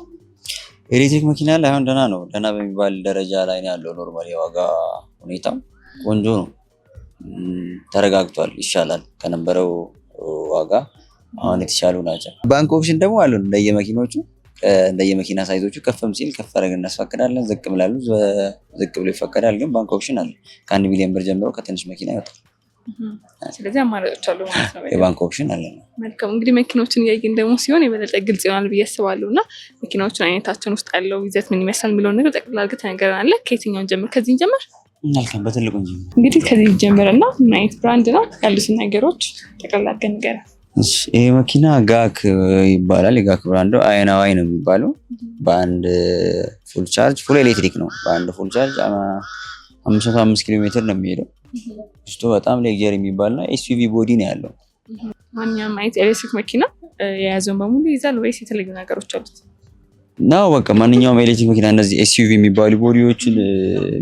ኤሌክትሪክ መኪና ላይ አሁን ደህና ነው፣ ደህና በሚባል ደረጃ ላይ ነው ያለው። ኖርማል የዋጋ ሁኔታው ቆንጆ ነው፣ ተረጋግቷል፣ ይሻላል ከነበረው ዋጋ አሁን የተሻሉ ናቸው። ባንክ ኦፕሽን ደግሞ አሉ እንደየመኪኖቹ እንደየመኪና ሳይዞቹ ከፍም ሲል ከፍ አድርገን እናስፈቅዳለን፣ ዝቅ ብላሉ ዝቅ ብሎ ይፈቀዳል። ግን ባንክ ኦፕሽን አለ ከ1 ሚሊዮን ብር ጀምሮ ከትንሽ መኪና ይወጣል። ስለዚህ አማራጮች አሉ ማለት ነው። የባንክ ኦፕሽን አለ። መልካም። እንግዲህ መኪናዎችን እያየን ደግሞ ሲሆን የበለጠ ግልጽ ይሆናል ብዬ አስባለሁ እና መኪናዎችን አይነታቸውን ውስጥ ያለው ይዘት ምን ይመስላል የሚለውን ነገር ጠቅላላ አድርገህ ትነግረናለህ። ከየትኛውን ጀምር? ከዚህ እንጀምር። መልካም፣ በትልቁ እንጀምር። እንግዲህ ከዚህ ጀምርና ምን አይነት ብራንድ ነው ያሉትን ነገሮች ጠቅላላ አድርገህ ንገረን። ይሄ መኪና ጋክ ይባላል። የጋክ ብራንዱ አዮና ዋይ ነው የሚባለው። በአንድ ፉል ቻርጅ ፉል ኤሌክትሪክ ነው። በአንድ ፉል ቻርጅ 505 ኪሎ ሜትር ነው የሚሄደው። ውስጡ በጣም ሌክዠሪ የሚባልና ኤስዩቪ ቦዲ ነው ያለው። ማንኛውም አይነት ኤሌክትሪክ መኪና የያዘውን በሙሉ ይዛል ወይስ የተለዩ ነገሮች አሉት? ነው በቃ ማንኛውም ኤሌክትሪክ መኪና እነዚህ ኤስዩቪ የሚባሉ ቦዲዎችን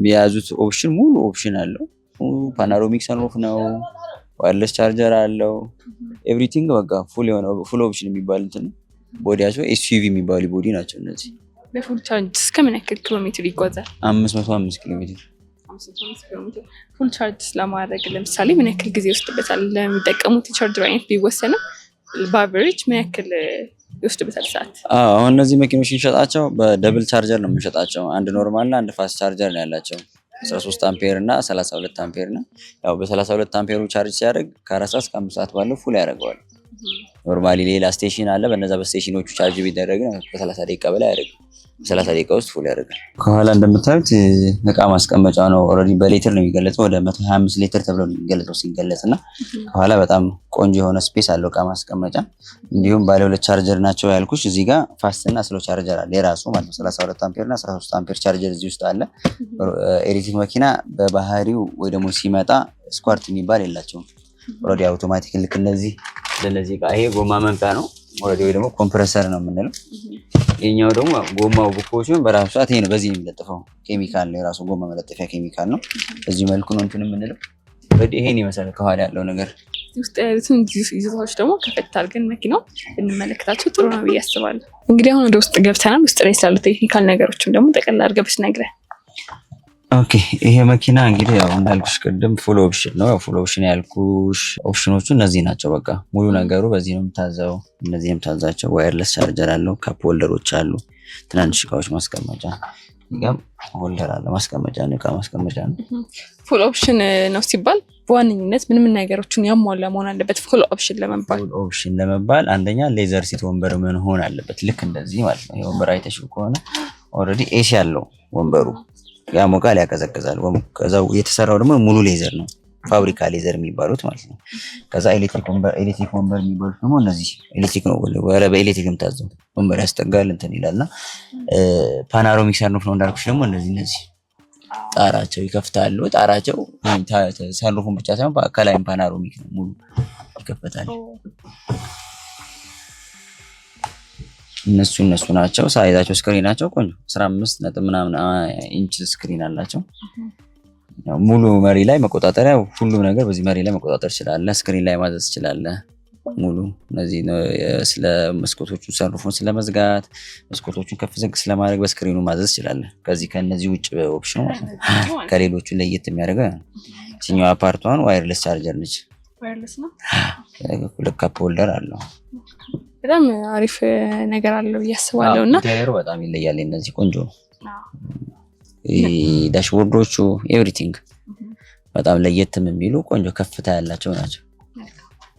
የያዙት ኦፕሽን ሙሉ ኦፕሽን አለው። ፓናሮሚክ ሰንሩፍ ነው፣ ዋየርለስ ቻርጀር አለው። ኤቭሪቲንግ በቃ ፉል ኦፕሽን የሚባል እንትን ቦዲያቸው ኤስዩቪ የሚባሉ ቦዲ ናቸው እነዚህ። በፉል ቻርጅ እስከ ምን ያክል ኪሎ ሜትር ይጓዛል? 505 ኪሎ ሜትር። ፉል ቻርጅ ለማድረግ ለምሳሌ ምን ያክል ጊዜ ይወስድበታል? ለሚጠቀሙት የቻርጀር አይነት ቢወሰንም በአቨሬጅ ምን ያክል ይወስድበታል ሰዓት? አሁን እነዚህ መኪኖች እንሸጣቸው በደብል ቻርጀር ነው የምንሸጣቸው። አንድ ኖርማል እና አንድ ፋስት ቻርጀር ነው ያላቸው። 13 አምፔር እና 32 አምፔር ነው። ያው በ32 አምፔሩ ቻርጅ ሲያደርግ ከ4 ሰዓት እስከ 5 ሰዓት ባለው ፉል ያደርገዋል። ኖርማሊ ሌላ ስቴሽን አለ። በነዛ በስቴሽኖቹ ቻርጅ ቢደረግ ከ30 ደቂቃ በላይ ያደርጋል። በ30 ደቂቃ ውስጥ ፉል ያደርጋል። ከኋላ እንደምታዩት እቃ ማስቀመጫ ነው። ኦልሬዲ በሊትር ነው የሚገለጸው። ወደ 125 ሊትር ተብሎ ነው የሚገለጸው ሲገለጽ እና ከኋላ በጣም ቆንጆ የሆነ ስፔስ አለው እቃ ማስቀመጫ። እንዲሁም ባለ 2 ቻርጀር ናቸው ያልኩሽ። እዚህ ጋር ፋስት እና ስሎ ቻርጀር አለ የራሱ ማለት ነው። 32 አምፔር እና 13 አምፔር ቻርጀር እዚህ ውስጥ አለ። ኤሌክትሪክ መኪና በባህሪው ወይ ደግሞ ሲመጣ ስኳርት የሚባል የላቸውም። ኦልሬዲ አውቶማቲክ ልክ እነዚህ ለዚህ እቃ ይሄ ጎማ መምቻ ነው ኦልሬዲ ወይ ደግሞ ኮምፕረሰር ነው የምንለው። ይሄኛው ደግሞ ጎማው ቡኮቹን በራሱ ሰዓት ይሄ ነው በዚህ የሚለጥፈው ኬሚካል ነው። የራሱ ጎማ መለጠፊያ ኬሚካል ነው። በዚህ መልኩ ነው እንትን የምንለው። ኦልሬዲ ይሄን ይመስላል ከኋላ ያለው ነገር። ውስጥ ያሉትን ይዞታዎች ደግሞ ከፈት አድርገን መኪናው እንመለከታቸው ጥሩ ነው ብዬ አስባለሁ። እንግዲህ አሁን ወደ ውስጥ ገብተናል። ውስጥ ላይ ስላሉ ቴክኒካል ነገሮችም ደግሞ ጠቅላላ አድርገህ ብትነግረን። ኦኬ ይሄ መኪና እንግዲህ ያው እንዳልኩሽ ቅድም ፉል ኦፕሽን ነው። ያው ፉል ኦፕሽን ያልኩሽ ኦፕሽኖቹ እነዚህ ናቸው። በቃ ሙሉ ነገሩ በዚህ ነው የምታዘው። እነዚህ የምታዛቸው ዋየርለስ ቻርጀር አለው፣ ካፕ ሆልደሮች አሉ፣ ትናንሽ እቃዎች ማስቀመጫ፣ ይጋም ሆልደር አለ ማስቀመጫ ነው፣ እቃ ማስቀመጫ ነው። ፉል ኦፕሽን ነው ሲባል በዋነኝነት ምን ነገሮችን ያሟላ መሆን አለበት? ፉል ኦፕሽን ለመባል አንደኛ ሌዘር ሲት ወንበር ምን ሆን አለበት? ልክ እንደዚህ ማለት ነው። የወንበር አይተሽው ከሆነ ኦልሬዲ ኤሲ ያለው ወንበሩ ያሞቃል፣ ያቀዘቅዛል። ከዛው የተሰራው ደግሞ ሙሉ ሌዘር ነው፣ ፋብሪካ ሌዘር የሚባሉት ማለት ነው። ከዛ ኤሌክትሪክ ወንበር የሚባሉት ደግሞ እነዚህ ኤሌክትሪክ ነው፣ ወለ በኤሌክትሪክ የምታዘው ወንበር ያስጠጋል እንትን ይላልና ፓናሮሚክ ሰንሩፍ ነው እንዳልኩሽ። ደግሞ እነዚህ ጣራቸው ይከፍታሉ። ጣራቸው ሰንሩፉን ብቻ ሳይሆን ከላይም ፓናሮሚክ ነው፣ ሙሉ ይከፈታል። እነሱ ናቸው። ሳይዛቸው ስክሪናቸው ቆንጆ 15 ነጥብ ምናምን ኢንች ስክሪን አላቸው። ሙሉ መሪ ላይ መቆጣጠሪያ፣ ሁሉም ነገር በዚህ መሪ ላይ መቆጣጠር ይችላል። ስክሪን ላይ ማዘዝ ይችላል። ሙሉ እነዚህ ስለ መስኮቶቹ ሰንሩፉን ስለመዝጋት፣ መስኮቶቹን ከፍ ዝቅ ስለማድረግ በስክሪኑ ማዘዝ ይችላል። ከነዚህ ውጭ ኦፕሽኑ ማለት ነው። ከሌሎቹ ለየት የሚያደርገው ሲኛው አፓርቷን ዋየርለስ ቻርጀር ነች። ዋየርለስ ነው። ሁለት ካፕ ሆልደር አለው። በጣም አሪፍ ነገር አለው እያስባለሁ እና ኢንቴሪየሩ በጣም ይለያል። እነዚህ ቆንጆ ነው። ዳሽቦርዶቹ ኤቭሪቲንግ በጣም ለየትም የሚሉ ቆንጆ ከፍታ ያላቸው ናቸው።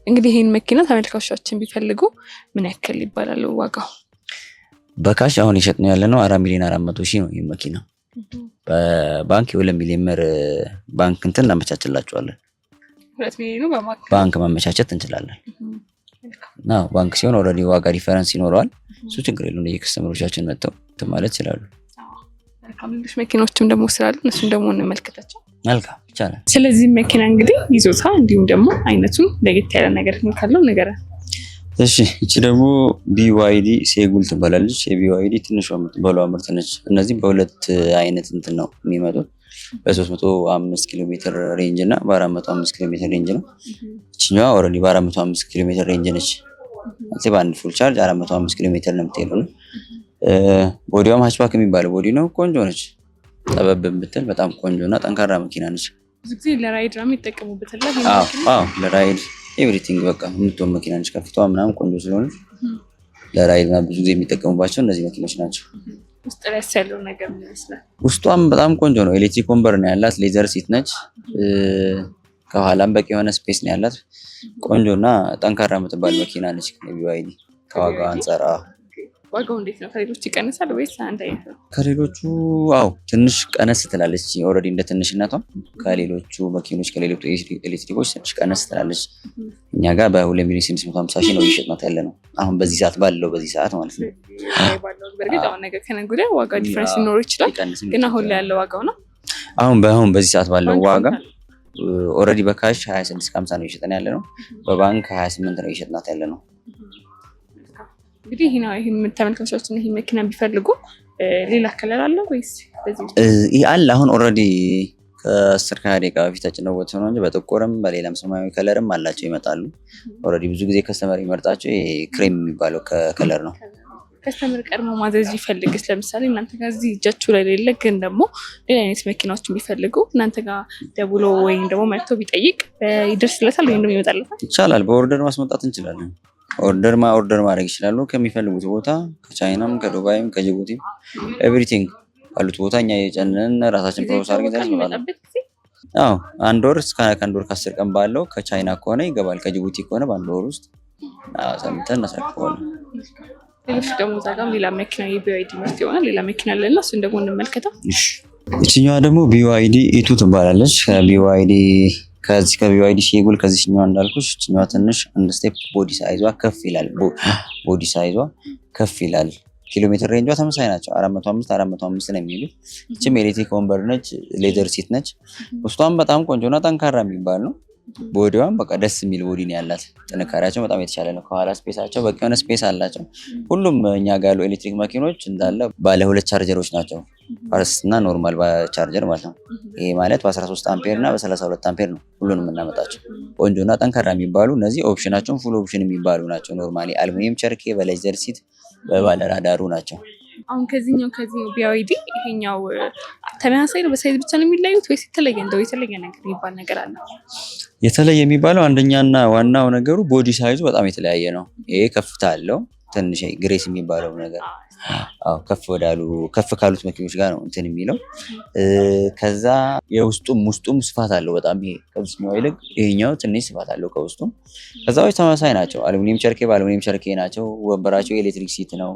እንግዲህ ይህን መኪና ተመልካቾቻችን ቢፈልጉ ምን ያክል ይባላል ዋጋው? በካሽ አሁን የሸጥነው ያለነው 4,400,000 ነው። ይህ መኪና በባንክ የ2 ሚሊዮን ብር ባንክ እንትን እናመቻችላቸዋለን። 2 ሚሊዮን ባንክ ማመቻቸት እንችላለን። ባንክ ሲሆን ኦልሬዲ ዋጋ ዲፈረንስ ይኖረዋል። እሱ ችግር የለውም። የከስተመሮቻችን መጥተው እንትን ማለት ይችላሉ። ሌሎች መኪናዎችም ደግሞ ስላሉ እነሱን ደግሞ እንመልከታቸው። መልካም ይቻላል። ስለዚህ መኪና እንግዲህ ይዞታ እንዲሁም ደግሞ አይነቱን ለየት ያለ ነገር ካለው ነገር። እሺ እቺ ደግሞ BYD ሴጉል ትባላለች። የBYD ትንሿ የምትባለው ምርት ነች። እነዚህ በሁለት አይነት እንትን ነው የሚመጡት። በ305 ኪሎ ሜትር ሬንጅ እና በ405 ኪሎ ሜትር ሬንጅ ነው። እቺኛዋ ኦልሬዲ በ405 ኪሎ ሜትር ሬንጅ ነች። እዚህ በአንድ ፉል ቻርጅ 405 ኪሎ ሜትር ነው የምትሄደው ነው። ቦዲዋም ሃችባክ የሚባለው ቦዲ ነው። ቆንጆ ነች። ጠበብ ብትል በጣም ቆንጆና ጠንካራ መኪና ነች። ብዙ ጊዜ ለራይድ ነው የሚጠቀሙበት አይደል? አዎ ለራይድ ኤቭሪቲንግ በቃ የምትሆን መኪና ነች። ከፍታዋ ምናምን ቆንጆ ስለሆነ ለራይድ እና ብዙ ጊዜ የሚጠቀሙባቸው እነዚህ መኪኖች ናቸው። ውስጥ ላይ ያለው ነገር ምን ይመስላል? ውስጧም በጣም ቆንጆ ነው። ኤሌክትሪክ ወንበር ነው ያላት። ሌዘር ሲት ነች። ከኋላም በቂ የሆነ ስፔስ ነው ያላት። ቆንጆና ጠንካራ የምትባል መኪና ነች። BYD ከዋጋው አንጻር ዋጋው እንዴት ነው? ከሌሎቹ ይቀንሳል ወይስ አንድ አይነት ነው? ከሌሎቹ ትንሽ ቀነስ ትላለች። ኦልሬዲ እንደ ትንሽነቷ ከሌሎቹ መኪኖች ከሌሎቹ ኤሌክትሪኮች ትንሽ ቀነስ ትላለች። እኛ ጋር በ2,650,000 ነው እየሸጥናት ያለ ነው አሁን በዚህ ሰዓት ማለት ነው። በእርግጥ አሁን ነገር ከነገ ወዲያ ዋጋ ዲፈረንስ ሊኖር ይችላል፣ ግን አሁን ላይ ያለው ዋጋው ነው። አሁን በዚህ ሰዓት ባለው ዋጋ ኦልሬዲ በካሽ 26,50 ነው እየሸጥን ያለ ነው። በባንክ 28 ነው እየሸጥናት ያለ ነው። እንግዲህ ይሄ ተመልካቾቻችን ይሄ መኪና ቢፈልጉ ሌላ ከለር አለ ወይስ ይሄ አለ? አሁን ኦልሬዲ ከ10-20 ደቂቃ በፊታችን ነው ወጥቶ ነው እንጂ በጥቁርም በሌላም ሰማያዊ ከለርም አላቸው ይመጣሉ። ኦልሬዲ ብዙ ጊዜ ከስተመር ይመርጣቸው ይሄ ክሬም የሚባለው ከለር ነው። ከስተመር ቀድሞ ማዘዝ ይፈልግስ? ለምሳሌ እናንተ ጋር እዚህ እጃችሁ ላይ ሌለ ግን ደግሞ ሌላ አይነት መኪናዎችን ቢፈልጉ እናንተ ጋር ደውሎ ወይም ደግሞ መጥቶ ቢጠይቅ ይደርስለታል ወይም ደግሞ ይመጣለታል? ይቻላል። በኦርደር ማስመጣት እንችላለን። ኦርደር ማድረግ ይችላሉ። ከሚፈልጉት ቦታ ከቻይናም ከዱባይም ከጅቡቲም ኤቭሪቲንግ አሉት ቦታ እኛ የጨነን ራሳችን ፕሮሰስ አድርገን አንድ ወር እስከ ከ10 ቀን ባለው ከቻይና ከሆነ ይገባል። ከጅቡቲ ከሆነ በአንድ ወር ውስጥ ሰምተን እናሳልፈዋለን። ሌሎች ደግሞ እዛ ጋር ሌላ መኪና የቢዋይዲ ምርት የሆነ ሌላ መኪና አለና እሱን ደግሞ እንመልከተው። ይችኛዋ ደግሞ ቢዋይዲ ኢቱ ትባላለች። ከቢዋይዲ ሼጉል ከዚህኛዋ እንዳልኩሽ ይችኛዋ ትንሽ አንድ ስቴፕ ቦዲ ሳይዟ ከፍ ይላል። ቦዲ ሳይዟ ከፍ ይላል። ኪሎ ሜትር ሬንጇ ተመሳሳይ ናቸው። 405 ነው የሚሉት። እችም ኤሌክትሪክ ወንበር ነች፣ ሌዘር ሲት ነች። ውስጧም በጣም ቆንጆና ጠንካራ የሚባል ነው። ቦዲዋም በቃ ደስ የሚል ቦዲ ነው ያላት። ጥንካሬያቸው በጣም የተሻለ ነው። ከኋላ ስፔሳቸው በቂ የሆነ ስፔስ አላቸው። ሁሉም እኛ ጋር ያሉ ኤሌክትሪክ መኪኖች እንዳለ ባለ 2 ቻርጀሮች ናቸው። ፋስት እና ኖርማል ቻርጀር ማለት ነው። ይሄ ማለት በ13 አምፔር እና በ32 አምፔር ነው ሁሉንም የምናመጣቸው። ቆንጆና ጠንካራ የሚባሉ እነዚህ ኦፕሽናቸውን ፉል ኦፕሽን የሚባሉ ናቸው። ኖርማሊ አልሙኒየም ቸርኬ በሌዘር ሲት በባለ ራዳሩ ናቸው። አሁን ከዚህኛው ቢዋይዲ ይሄኛው ተመሳሳይ ነው? በሳይዝ ብቻ ነው የሚለዩት ወይስ የተለየ ነገር የሚባል ነገር አለ? የተለየ የሚባለው አንደኛና ዋናው ነገሩ ቦዲ ሳይዙ በጣም የተለያየ ነው። ይሄ ከፍታ አለው ትንሽ ግሬስ የሚባለው ነገር ከፍ ካሉት መኪኖች ጋር ነው እንትን የሚለው። ከዛ ውስጡም ስፋት አለው በጣም። ይሄ ከዚህኛው ይልቅ ይሄኛው ትንሽ ስፋት አለው ከውስጡም። ከዛዎች ተመሳሳይ ናቸው። አሉሚኒየም ቸርኬ በአሉሚኒየም ቸርኬ ናቸው። ወንበራቸው የኤሌክትሪክ ሲት ነው።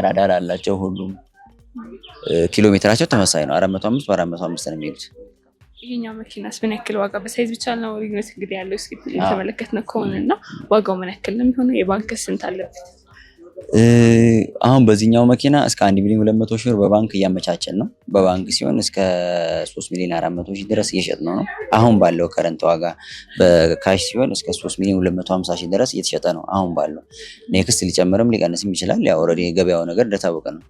ራዳር አላቸው ሁሉም። ኪሎ ሜትራቸው ተመሳሳይ ነው። 405 በ405 ነው የሚሉት። ይሄኛው መኪናስ ምን ያክል ዋጋ በሳይዝ ብቻ ነው ልዩነት እንግዲህ ያለው? እስኪ የተመለከትነው ከሆነና ዋጋው ምን ያክል ነው የሚሆነው? የባንክ ስንት አለበት? አሁን በዚህኛው መኪና እስከ 1 ሚሊዮን 200 ሺህ ብር በባንክ እያመቻቸን ነው። በባንክ ሲሆን እስከ 3 ሚሊዮን 400 ሺህ ድረስ እየሸጥ ነው። አሁን ባለው ከረንት ዋጋ በካሽ ሲሆን እስከ 3 ሚሊዮን 250 ሺህ ድረስ እየተሸጠ ነው አሁን ባለው። ኔክስት ሊጨምርም ሊቀንስም ይችላል። ያው ኦልሬዲ የገበያው ነገር እንደታወቀ ነው።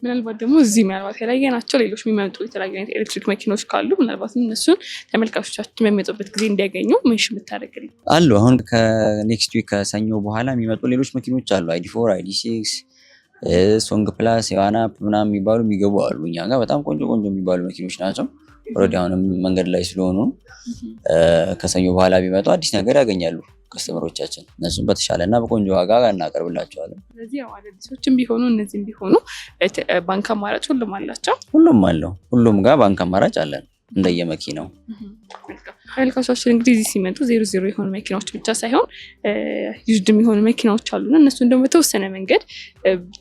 ምናልባት ደግሞ እዚህ የተለያየ ናቸው ሌሎች የሚመጡ የተለያዩ አይነት ኤሌክትሪክ መኪኖች ካሉ ምናልባትም እነሱን ተመልካቾቻችን በሚመጡበት ጊዜ እንዲያገኙ ሜንሽን ብታደርግልኝ። አሉ አሁን ከኔክስት ዊክ ከሰኞ በኋላ የሚመጡ ሌሎች መኪኖች አሉ። ID4 ID6 ሶንግ ፕላስ የዋና ምናምን የሚባሉ የሚገቡ አሉ። እኛ ጋር በጣም ቆንጆ የሚባሉ መኪኖች ናቸው። ኦልሬዲ አሁንም መንገድ ላይ ስለሆኑ ከሰኞ በኋላ ቢመጡ አዲስ ነገር ያገኛሉ ከስተመሮቻችን። እነሱም በተሻለ እና በቆንጆ ዋጋ እናቀርብላቸዋለን። ስለዚህ ያው አዳዲሶችም ቢሆኑ እነዚህም ቢሆኑ ባንክ አማራጭ ሁሉም አላቸው። ሁሉም አለው። ሁሉም ጋር ባንክ አማራጭ አለን እንደየመኪናው። ተመልካቾቻችን እንግዲህ እዚህ ሲመጡ 00 የሆኑ መኪናዎች ብቻ ሳይሆን ዩዝድም የሆኑ መኪናዎች አሉና እነሱን ደግሞ በተወሰነ መንገድ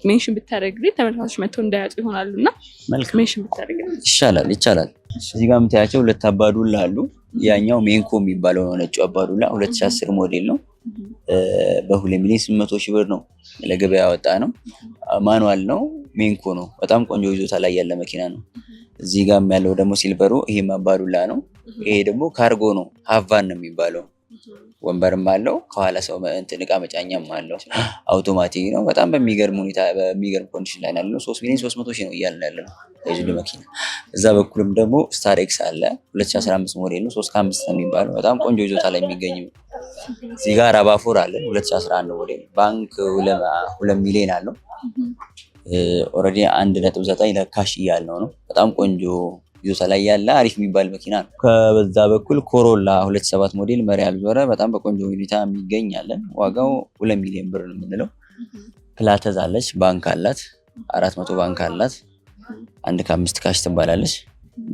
ሜንሽን ብታደርግልኝ ተመልካቾች መጥተው እንዳያጡ ይሆናሉና ሜንሽን ብታደርግልኝ ይቻላል። እዚህ ጋር የምታያቸው 2 አባዱላ አሉ። ያኛው ሜንኮ የሚባለው ነጩ አባዱላ 2010 ሞዴል ነው። በ2 ሚሊዮን 800 ሺህ ብር ነው ለገበያ ያወጣ ነው። ማኑዋል ነው። ሜንኮ ነው። በጣም ቆንጆ ይዞታ ላይ ያለ መኪና ነው። እዚህ ጋር ያለው ደግሞ ሲልቨሩ ይሄም አባዱላ ነው። ይሄ ደግሞ ካርጎ ነው። ሀቫን ነው የሚባለው። ወንበርም አለው። ከኋላ ሰው እቃ መጫኛም አለው። አውቶማቲክ ነው። በጣም በሚገርም ኮንዲሽን ላይ ያለው 3 ሚሊዮን 300 ሺህ ነው እያልን ያለነው የዚህ መኪና። እዛ በኩልም ደግሞ ስታር ኤክስ አለ 2015 ሞዴል ነው። 3.5 ነው የሚባለው። በጣም ቆንጆ ይዞታ ላይ የሚገኝ። እዚህ ጋር ራባፎር አለ 2011 ሞዴል ባንክ 2 ሚሊዮን አለው። ኦልሬዲ 1.9 ለካሽ እያልነው ነው። በጣም ቆንጆ ይዞታ ላይ ያለ አሪፍ የሚባል መኪና ነው። ከበዛ በኩል ኮሮላ 27 ሞዴል መሪ ያልዞረ በጣም በቆንጆ ሁኔታ የሚገኛለን። ዋጋው 2 ሚሊዮን ብር ነው የምንለው። ፕላተዝ አለች፣ ባንክ አላት፣ 400 ባንክ አላት። 1.5 ካሽ ትባላለች።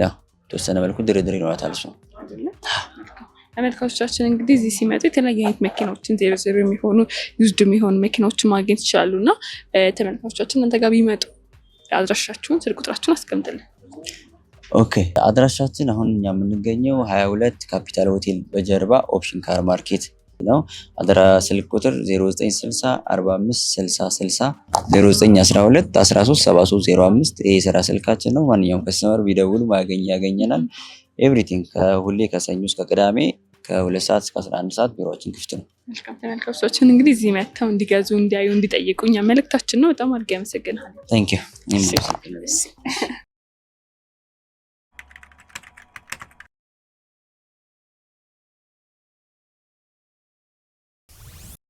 ያው ተወሰነ መልኩ ድርድር ይኖራታል እሱ። ተመልካቾቻችን እንግዲህ እዚህ ሲመጡ የተለያዩ አይነት መኪናዎችን 00 የሚሆኑ ዩዝድ የሚሆኑ መኪናዎችን ማግኘት ይችላሉ እና ተመልካቾቻችን እናንተ ጋር ቢመጡ አድራሻችሁን፣ ስልክ ቁጥራችሁን አስቀምጥልን። ኦኬ አድራሻችን አሁን እኛ የምንገኘው 22 ካፒታል ሆቴል በጀርባ ኦፕሽን ካር ማርኬት ነው። አድራ ስልክ ቁጥር 0960 45 60 60 0912 13 7305 ይሄ የስራ ስልካችን ነው። ማንኛውም ከስተመር ቢደውሉ ያገኘናል። ኤቭሪቲንግ ሁሌ ከሰኞ እስከ ቅዳሜ ከ2 ሰዓት እስከ 11 ሰዓት ቢሮአችን ክፍት ነው። መልካም ተመልካቾቻችን እንግዲህ እዚህ መጥተው እንዲገዙ፣ እንዲያዩ፣ እንዲጠይቁ እኛ መልእክታችን ነው። በጣም አድርጌ አመሰግናለሁ። ታንክ ዩ።